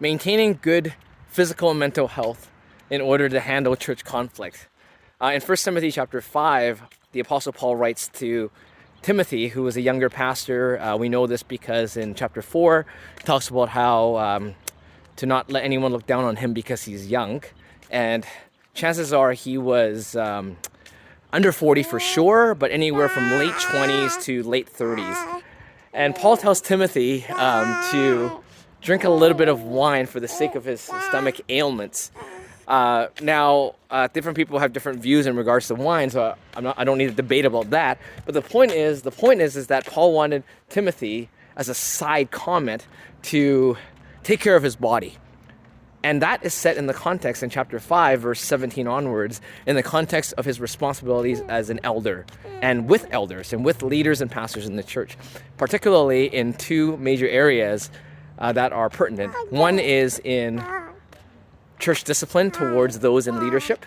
maintaining good physical and mental health in order to handle church conflict. In 1 Timothy chapter 5, the Apostle Paul writes to Timothy, who was a younger pastor. We know this because in chapter 4, he talks about how to not let anyone look down on him because he's young. And chances are he was under 40 for sure, but anywhere from late 20s to late 30s. And Paul tells Timothy to drink a little bit of wine for the sake of his stomach ailments. Now, different people have different views in regards to wine, so I don't need to debate about that. But the point is that Paul wanted Timothy, as a side comment, to take care of his body. And that is set in the context in chapter 5, verse 17 onwards, in the context of his responsibilities as an elder, and with elders, and with leaders and pastors in the church, particularly in two major areas that are pertinent. One is in church discipline towards those in leadership,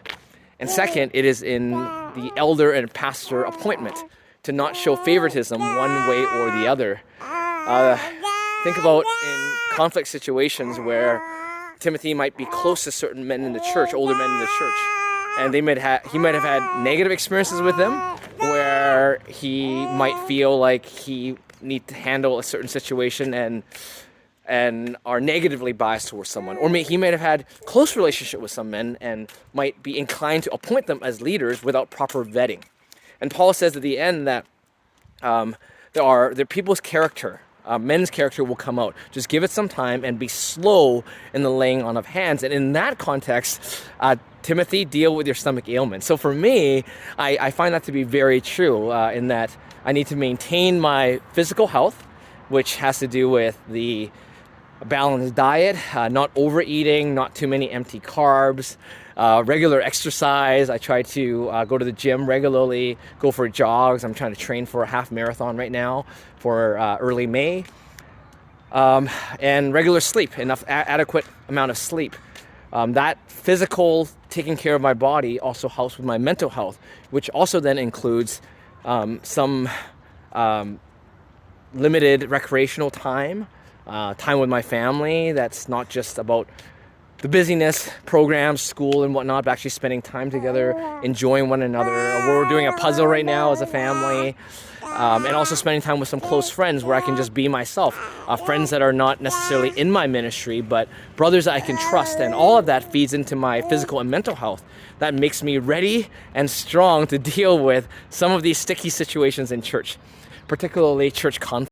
and second, it is in the elder and pastor appointment, to not show favoritism one way or the other. Think about in conflict situations where Timothy might be close to certain men in the church, older men in the church, and he might have had negative experiences with them, where he might feel like he need to handle a certain situation and are negatively biased towards someone. Or he might have had close relationship with some men and might be inclined to appoint them as leaders without proper vetting. And Paul says at the end that there people's character, men's character will come out. Just give it some time and be slow in the laying on of hands. And in that context, Timothy, deal with your stomach ailment. So for me, I find that to be very true in that I need to maintain my physical health, which has to do with the balanced diet, not overeating, not too many empty carbs, regular exercise. I try to go to the gym regularly, go for jogs. I'm trying to train for a half marathon right now for early May. And regular sleep, adequate amount of sleep. That physical taking care of my body also helps with my mental health, which also then includes some limited recreational time, time with my family. That's not just about the busyness, programs, school and whatnot, but actually spending time together, enjoying one another. We're doing a puzzle right now as a family, and also spending time with some close friends where I can just be myself. Friends that are not necessarily in my ministry, but brothers that I can trust. And all of that feeds into my physical and mental health. That makes me ready and strong to deal with some of these sticky situations in church, particularly church conflict.